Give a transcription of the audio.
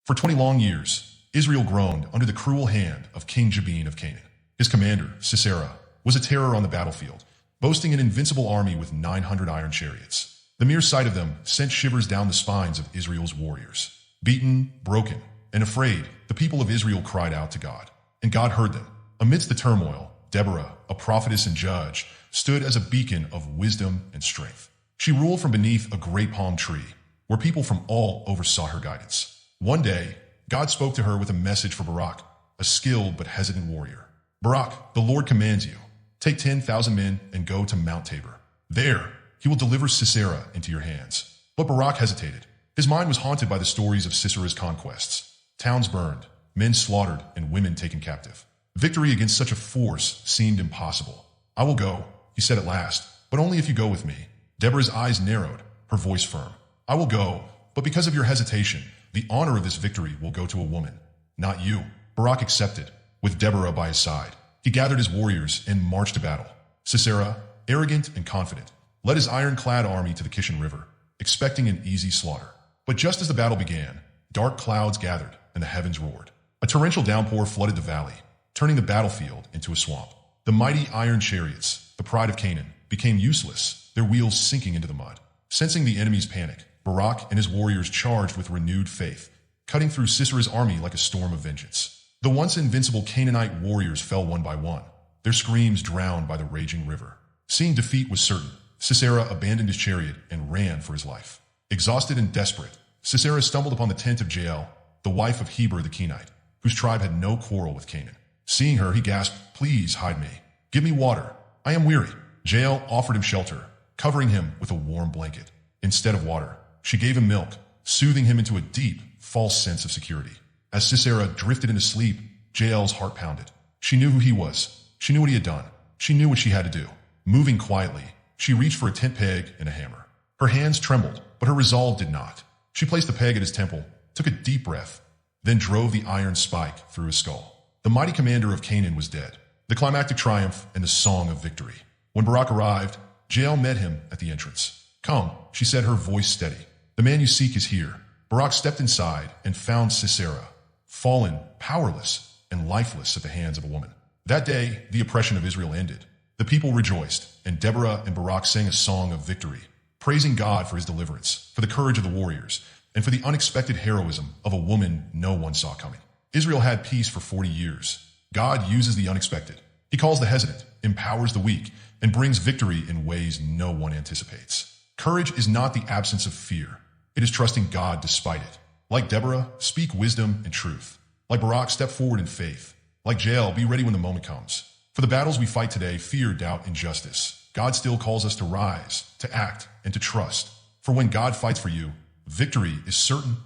For 20 long years, Israel groaned under the cruel hand of King Gideon of Canaan. His commander, Sisera, was a terror on the battlefield, boasting an invincible army with 900 iron chariots. The mere sight of them sent shivers down the spines of Israel's warriors. Beaten, broken, and afraid, the people of Israel cried out to God, and God heard them. Amidst the turmoil, Deborah, a prophetess and judge, stood as a beacon of wisdom and strength. She ruled from beneath a great palm tree, where people from all over sought her guidance. One day, God spoke to her with a message for Barak, a skilled but hesitant warrior. Barak, the Lord commands you, take 10,000 men and go to Mount Tabor. There, he will deliver Sisera into your hands. But Barak hesitated. His mind was haunted by the stories of Sisera's conquests. Towns burned, men slaughtered, and women taken captive. Victory against such a force seemed impossible. I will go, he said at last, but only if you go with me. Deborah's eyes narrowed, her voice firm. I will go, but because of your hesitation, the honor of this victory will go to a woman, not you. Barak accepted, with Deborah by his side. He gathered his warriors and marched to battle. Sisera, arrogant and confident, led his iron-clad army to the Kishon River, expecting an easy slaughter. But just as the battle began, dark clouds gathered and the heavens roared. A torrential downpour flooded the valley, turning the battlefield into a swamp. The mighty iron chariots, the pride of Canaan, became useless, their wheels sinking into the mud. Sensing the enemy's panic, Barak and his warriors charged with renewed faith, cutting through Sisera's army like a storm of vengeance. The once invincible Canaanite warriors fell one by one, their screams drowned by the raging river. Seeing defeat was certain, Sisera abandoned his chariot and ran for his life. Exhausted and desperate, Sisera stumbled upon the tent of Jael, the wife of Heber the Kenite, whose tribe had no quarrel with Canaan. Seeing her, he gasped, "Please hide me. Give me water. I am weary." Jael offered him shelter, covering him with a warm blanket. Instead of water, she gave him milk, soothing him into a deep, false sense of security. As Sisera drifted into sleep, Jael's heart pounded. She knew who he was. She knew what he had done. She knew what she had to do. Moving quietly, she reached for a tent peg and a hammer. Her hands trembled, but her resolve did not. She placed the peg at his temple, took a deep breath, then drove the iron spike through his skull. The mighty commander of Canaan was dead. The climactic triumph and the song of victory. When Barak arrived, Jael met him at the entrance. "Come," she said, her voice steady. "The man you seek is here." Barak stepped inside and found Sisera, fallen, powerless, and lifeless at the hands of a woman. That day, the oppression of Israel ended. The people rejoiced, and Deborah and Barak sang a song of victory, praising God for his deliverance, for the courage of the warriors, and for the unexpected heroism of a woman no one saw coming. Israel had peace for 40 years. God uses the unexpected. He calls the hesitant, empowers the weak, and brings victory in ways no one anticipates. Courage is not the absence of fear. It is trusting God despite it. Like Deborah, speak wisdom and truth. Like Barak, step forward in faith. Like Jael, be ready when the moment comes. For the battles we fight today, fear, doubt, injustice, God still calls us to rise, to act, and to trust. For when God fights for you, victory is certain